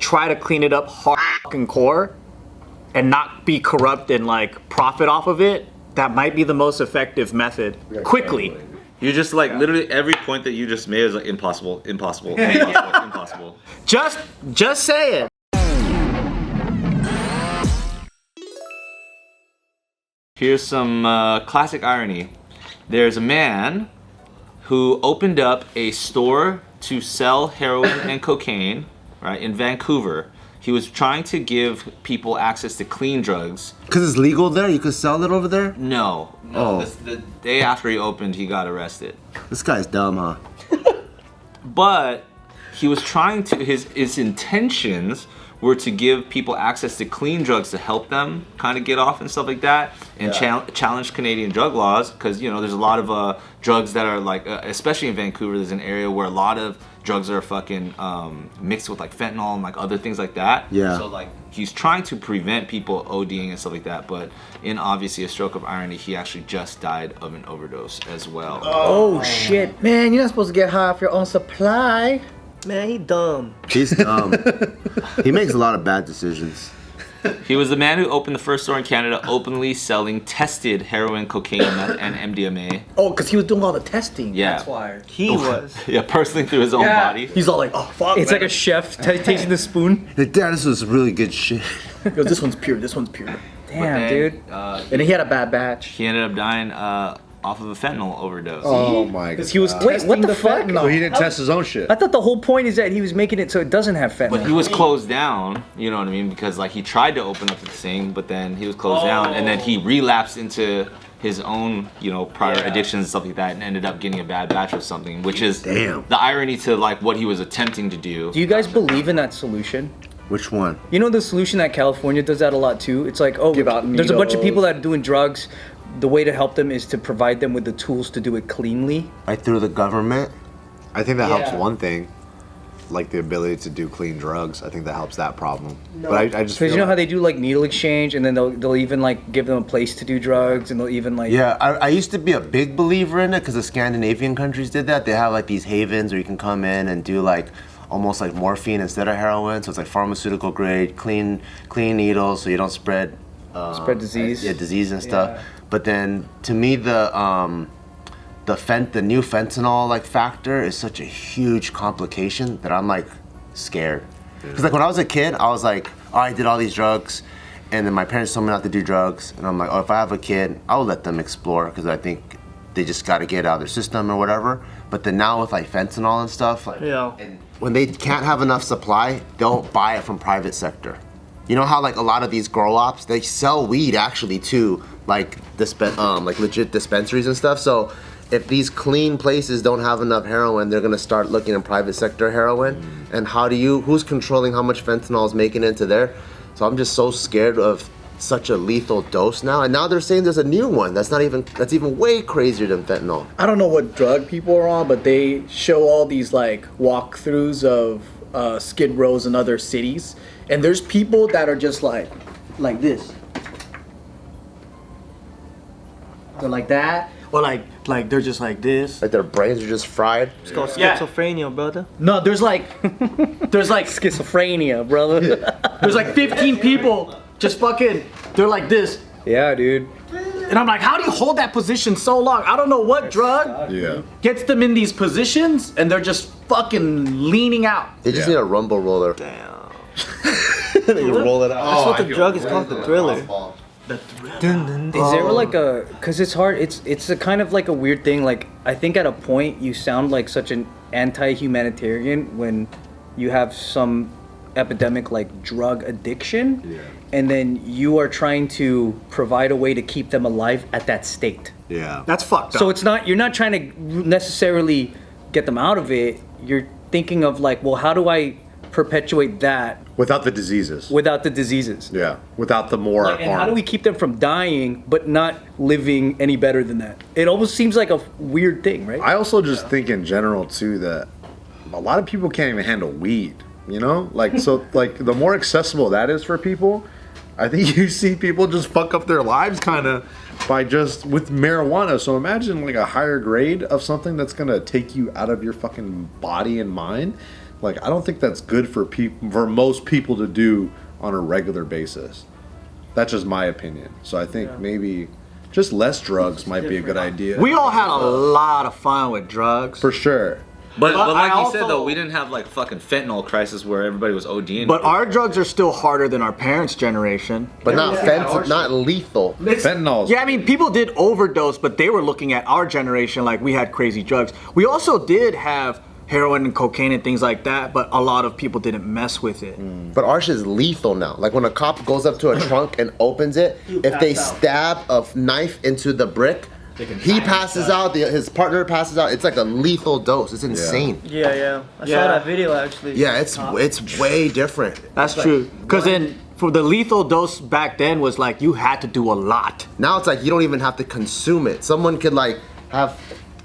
try to clean it up hardcore and not be corrupt and like profit off of it, that might be the most effective method. Quickly. You just like literally every point that you just made is like impossible. Just say it. Here's some classic irony. There's a man who opened up a store to sell heroin and cocaine, right, in Vancouver. He was trying to give people access to clean drugs. Because it's legal there? You could sell it over there? No. Oh. The day after he opened, he got arrested. This guy's dumb, huh? But he was trying to, his intentions were to give people access to clean drugs to help them kind of get off and stuff like that, and challenge Canadian drug laws, because you know there's a lot of drugs that are like, especially in Vancouver, there's an area where a lot of drugs are fucking mixed with like fentanyl and like other things like that. Yeah. So like he's trying to prevent people ODing and stuff like that, but in obviously a stroke of irony, he actually just died of an overdose as well. Oh shit, man! You're not supposed to get high off your own supply. Man, he dumb. He's dumb. He makes a lot of bad decisions. He was the man who opened the first store in Canada openly selling tested heroin, cocaine, meth, and MDMA. Oh, because he was doing all the testing. Yeah. That's why. He was. Yeah, personally through his own body. He's all like, oh, fuck. It's man. like a chef tasting the spoon. Like, Dad, this was really good shit. Yo, this one's pure. This one's pure. Damn, then, dude. And he had a bad batch. He ended up dying off of a fentanyl overdose. Oh my god. Because he was testing what the fuck? fentanyl. So he didn't test his own shit. I thought the whole point is that he was making it so it doesn't have fentanyl. But he was closed down, you know what I mean? Because like he tried to open up the thing, but then he was closed down, and then he relapsed into his own, you know, prior addictions and stuff like that, and ended up getting a bad batch of something, which is the irony to like what he was attempting to do. Do you guys believe in that solution? Which one? You know the solution that California does that a lot too? It's like, oh, Give out there's a bunch of needles. people that are doing drugs. The way to help them is to provide them with the tools to do it cleanly. Like through the government? I think that helps one thing, like the ability to do clean drugs. I think that helps that problem. But I just Because feel you know how like- they do like needle exchange, and then they'll even like give them a place to do drugs, and they'll even like Yeah, I used to be a big believer in it because the Scandinavian countries did that. They have like these havens where you can come in and do like almost like morphine instead of heroin. So it's like pharmaceutical grade, clean needles so you don't spread disease. Yeah, disease and stuff. But then to me the new fentanyl like factor is such a huge complication that I'm like scared. Because like when I was a kid, I was like, oh, I did all these drugs, and then my parents told me not to do drugs, and I'm like, oh, if I have a kid, I'll let them explore because I think they just got to get it out of their system or whatever. But then now with like fentanyl and stuff, like, and when they can't have enough supply, they'll buy it from private sector. You know how like a lot of these grow ops, they sell weed actually to like like legit dispensaries and stuff. So if these clean places don't have enough heroin, they're gonna start looking in private sector heroin. And who's controlling how much fentanyl is making into there? So I'm just so scared of such a lethal dose now. And now they're saying there's a new one that's even way crazier than fentanyl. I don't know what drug people are on, but they show all these like walkthroughs of Skid Rows and other cities, and there's people that are just like this. They're like that, or like they're just like this. Like their brains are just fried. It's called schizophrenia, brother. No, there's like Schizophrenia, brother. there's like 15 people just fucking. They're like this, Yeah, dude. and I'm like, how do you hold that position so long? I don't know what drug gets them in these positions, and they're just fucking leaning out. They just need a rumble roller. Damn. They can roll it out. That's what the drug is called, the thriller. Is there like a, because it's hard, it's a kind of like a weird thing, like I think at a point you sound like such an anti-humanitarian when you have some epidemic like drug addiction, and then you are trying to provide a way to keep them alive at that state. Yeah. That's fucked up. So it's not, you're not trying to necessarily get them out of it, you're thinking of like, well, how do I perpetuate that Without the diseases. without the diseases? Yeah. Without the more And how harm. do we keep them from dying but not living any better than that? It almost seems like a weird thing, right? I also just think in general too that a lot of people can't even handle weed, you know? Like so like the more accessible that is for people, I think you see people just fuck up their lives kind of by just with marijuana. So imagine like a higher grade of something that's going to take you out of your fucking body and mind. Like, I don't think that's good for most people to do on a regular basis. That's just my opinion. So I think maybe just less drugs might be a good idea. We all had a lot of fun with drugs. For sure. But But like I you said also- though, we didn't have like fucking fentanyl crisis where everybody was ODing. But our drugs are still harder than our parents' generation. But not lethal. Fentanyl. Yeah, I mean, people did overdose, but they were looking at our generation like we had crazy drugs. We also did have heroin and cocaine and things like that, but a lot of people didn't mess with it. But our shit is lethal now. Like when a cop goes up to a trunk and opens it, if they stab a knife into the brick, he passes out, his partner passes out. It's like a lethal dose. It's insane. Yeah. I saw that video actually. Yeah, it's way different. That's true. Because then for the lethal dose back then was like you had to do a lot. Now it's like you don't even have to consume it. Someone could like have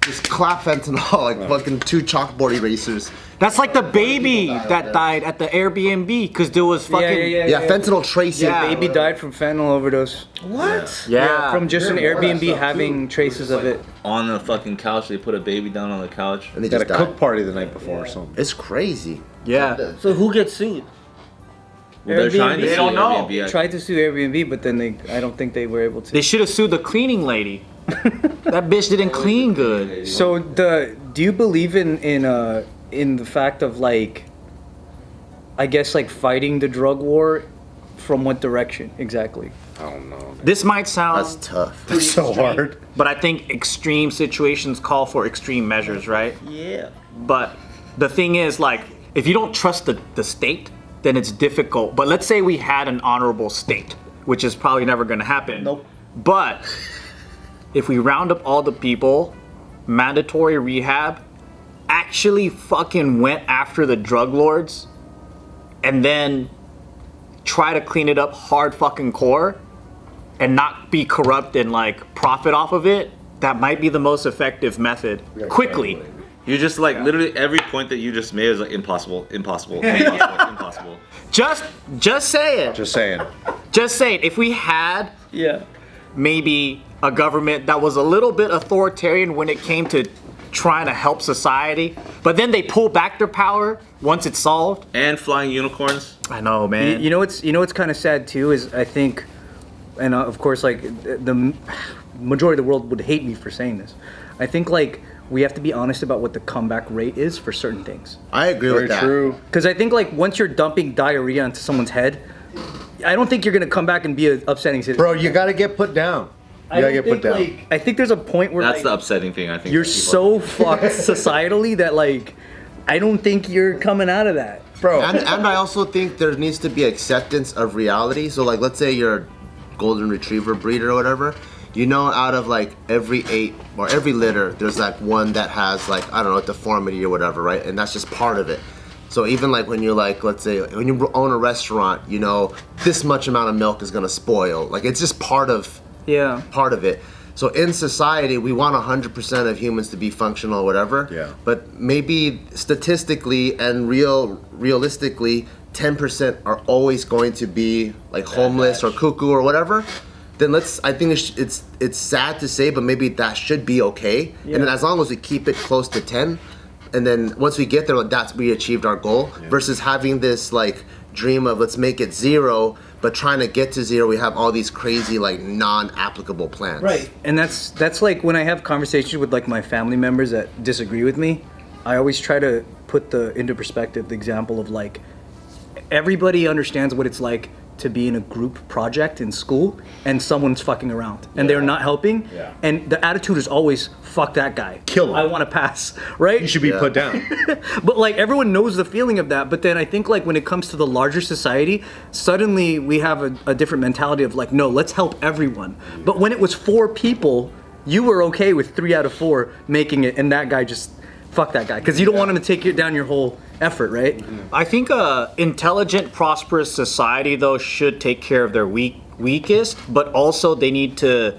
just clap fentanyl like fucking 2 chalkboard erasers. That's like the baby that died at the Airbnb because there was fucking Yeah, fentanyl tracing. Yeah. Baby died from fentanyl overdose. What? Yeah. From just an Airbnb having traces of it. on the fucking couch, they put a baby down on the couch. And they Got a just died. cook party the night before or something. It's crazy. Yeah. So who gets sued? Well, they're trying to Airbnb? sue They don't know. Airbnb. Tried to sue Airbnb, but then I don't think they were able to. They should have sued the cleaning lady. That bitch didn't clean good. So do you believe in the fact of like, I guess like fighting the drug war, from what direction exactly? I don't know. This might sound, That's tough. It's so hard. but I think extreme situations call for extreme measures, right? Yeah. But the thing is, like, if you don't trust the state, then it's difficult. But let's say we had an honorable state, which is probably never going to happen. Nope. But if we round up all the people, mandatory rehab, actually fucking went after the drug lords, and then try to clean it up hard fucking core, and not be corrupt and like profit off of it, that might be the most effective method. Quickly. You just like literally every point that you just made is like impossible. Just say it. Just saying. Just say it. If we had Yeah. maybe a government that was a little bit authoritarian when it came to trying to help society, but then they pull back their power once it's solved. And flying unicorns. I know, man. You know what's kind of sad too is I think, and of course like the majority of the world would hate me for saying this. I think like we have to be honest about what the comeback rate is for certain things. I agree Very with that. true. Because I think like once you're dumping diarrhea into someone's head, I don't think you're gonna come back and be an upsetting citizen. Bro, you gotta get put down. You I gotta don't get put think, down. like, I think there's a point where That's like, the upsetting thing, I think. you're that people- so fucked societally that like I don't think you're coming out of that. Bro, And I also think there needs to be acceptance of reality. So like, let's say you're a golden retriever breeder or whatever. You know, out of like every 8 or every litter, there's like one that has like, I don't know, a deformity or whatever, right? And that's just part of it. So even like when you're like, let's say when you own a restaurant, you know, this much amount of milk is gonna spoil. Like it's just part of it. So in society, we want 100% of humans to be functional or whatever. Yeah. But maybe statistically and realistically, 10% are always going to be like homeless or cuckoo or whatever. Then I think it's sad to say, but maybe that should be okay. And then as long as we keep it close to 10, and then once we get there, we achieved our goal. Versus having this like dream of let's make it 0. But trying to get to 0, we have all these crazy like non-applicable plans. Right. And that's like when I have conversations with like my family members that disagree with me, I always try to put into perspective the example of like everybody understands what it's like to be in a group project in school and someone's fucking around and they're not helping. Yeah. And the attitude is always fuck that guy. Kill him. I want to pass, right? you should be put down. But like everyone knows the feeling of that, but then I think like when it comes to the larger society, suddenly we have a different mentality of like, no, let's help everyone. But when it was 4 people, you were okay with 3 out of 4 making it, and that guy just fuck that guy because you don't want him to take down your whole effort, right? I think a intelligent, prosperous society though should take care of their weakest, but also they need to.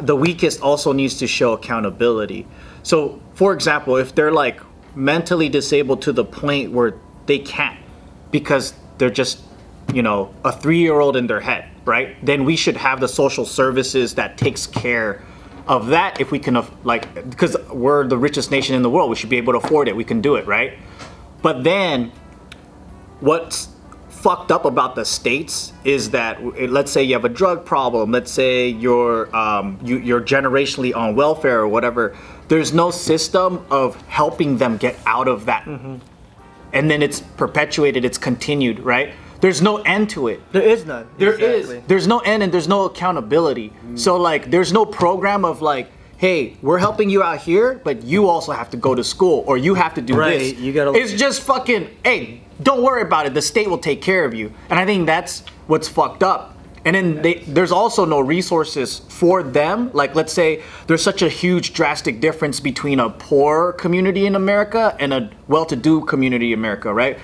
The weakest also needs to show accountability. So, for example, if they're like mentally disabled to the point where they can't because they're just, you know, a 3-year-old in their head, right? Then we should have the social services that takes care of that if we can, like, because we're the richest nation in the world, we should be able to afford it. We can do it, right? But then, what's fucked up about the states is that let's say you have a drug problem, let's say you're generationally on welfare or whatever, there's no system of helping them get out of that. And then it's perpetuated, it's continued, right? There's no end to it. There is none. There's no end and there's no accountability. So like there's no program of like, hey, we're helping you out here, but you also have to go to school or you have to do this. You gotta. It's just fucking, hey, don't worry about it. The state will take care of you. And I think that's what's fucked up. And then there's also no resources for them. Like, let's say there's such a huge drastic difference between a poor community in America and a well-to-do community in America, right?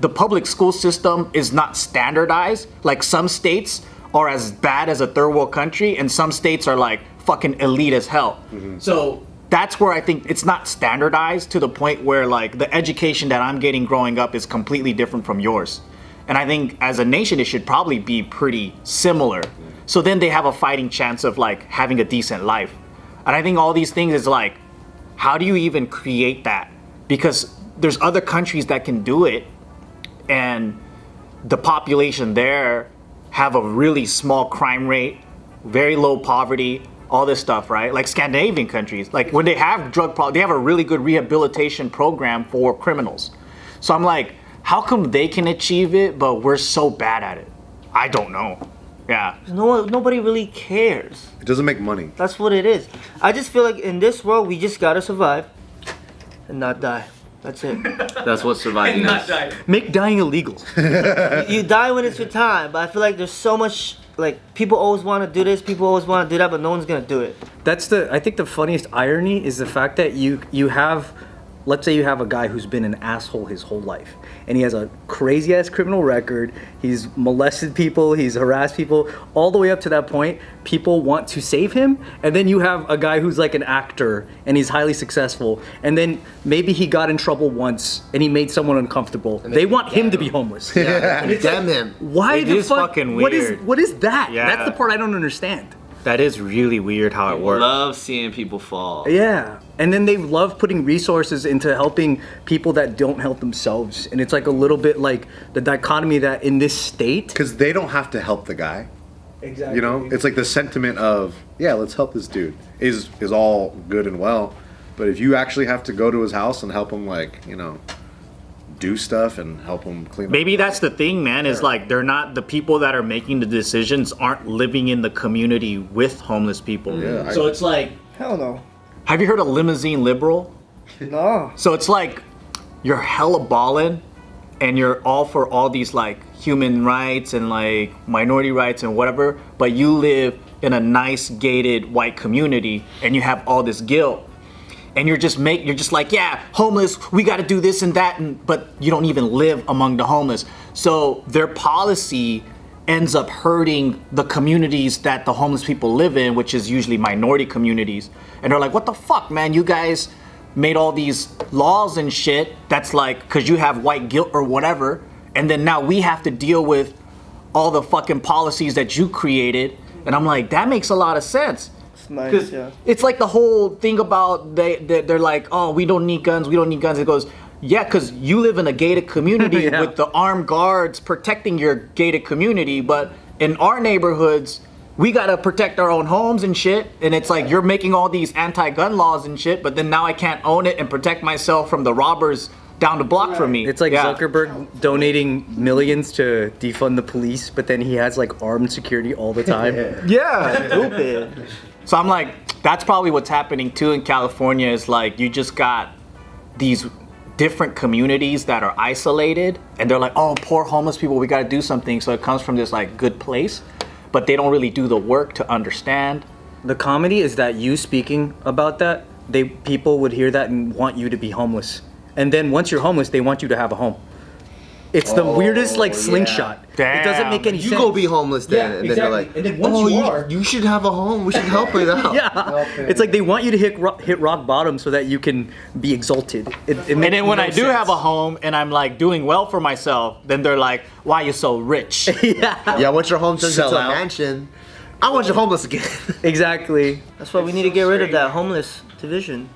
The public school system is not standardized. Like some states are as bad as a third world country and some states are like fucking elite as hell. So that's where I think it's not standardized to the point where like the education that I'm getting growing up is completely different from yours. And I think as a nation, it should probably be pretty similar. So then they have a fighting chance of like having a decent life. And I think all these things is like, how do you even create that? Because there's other countries that can do it and the population there have a really small crime rate, very low poverty, all this stuff, right? Like Scandinavian countries, like when they have drug problems, they have a really good rehabilitation program for criminals. So I'm like, how come they can achieve it, but we're so bad at it? I don't know. Yeah. Nobody really cares. It doesn't make money. That's what it is. I just feel like in this world, we just gotta survive and not die. That's it. That's what surviving is. Make dying illegal. You die when it's your time, but I feel like there's so much, like, people always want to do this, people always want to do that, but no one's gonna do it. I think the funniest irony is the fact that you have, let's say you have a guy who's been an asshole his whole life and he has a crazy ass criminal record, he's molested people, he's harassed people, all the way up to that point, people want to save him, and then you have a guy who's like an actor and he's highly successful, and then maybe he got in trouble once and he made someone uncomfortable. They want him to be homeless. Yeah, damn him. Why It the is fuck? fucking What weird. is that? Yeah. That's the part I don't understand. That is really weird how it works. Love seeing people fall. Yeah, and then they love putting resources into helping people that don't help themselves, and it's like a little bit like the dichotomy that in this state. Because they don't have to help the guy. Exactly. You know, it's like the sentiment of, yeah, let's help this dude is all good and well. But if you actually have to go to his house and help him, like, you know, do stuff and help him clean up. Maybe that's the thing, man, is like they're not, the people that are making the decisions aren't living in the community with homeless people. Yeah, So it's like, Hell no. have you heard of limousine liberal? No. So it's like you're hella ballin' and you're all for all these like human rights and like minority rights and whatever, but you live in a nice gated white community and you have all this guilt. And you're just like, yeah, homeless, we got to do this and that, but you don't even live among the homeless. So their policy ends up hurting the communities that the homeless people live in, which is usually minority communities. And they're like, what the fuck, man? You guys made all these laws and shit that's like, because you have white guilt or whatever, and then now we have to deal with all the fucking policies that you created. And I'm like, that makes a lot of sense. Nice, yeah. It's like the whole thing about they're like, oh, we don't need guns. It goes, yeah, because you live in a gated community Yeah. with the armed guards protecting your gated community. But in our neighborhoods, we got to protect our own homes and shit. And it's like you're making all these anti-gun laws and shit, but then now I can't own it and protect myself from the robbers down the block from me. It's like Yeah. Zuckerberg donating millions to defund the police, but then he has like armed security all the time. Yeah. Stupid. So I'm like, that's probably what's happening too in California is like you just got these different communities that are isolated and they're like, oh, poor homeless people, we got to do something. So it comes from this like good place, but they don't really do the work to understand. The comedy is that you speaking about that, people would hear that and want you to be homeless. And then once you're homeless, they want you to have a home. It's the weirdest like slingshot. Damn. It doesn't make any You sense. go be homeless then, and then they're like, And then once oh, you are, you should have a home. We should help it out. yeah, it's like they want you to hit rock bottom so that you can be exalted. It And makes then when no I do sense. have a home and I'm like doing well for myself, then they're like, why are you so rich? Yeah, once your home turns Sell into out. a mansion, I want you homeless again. Exactly. That's why we need to get rid of that homeless division.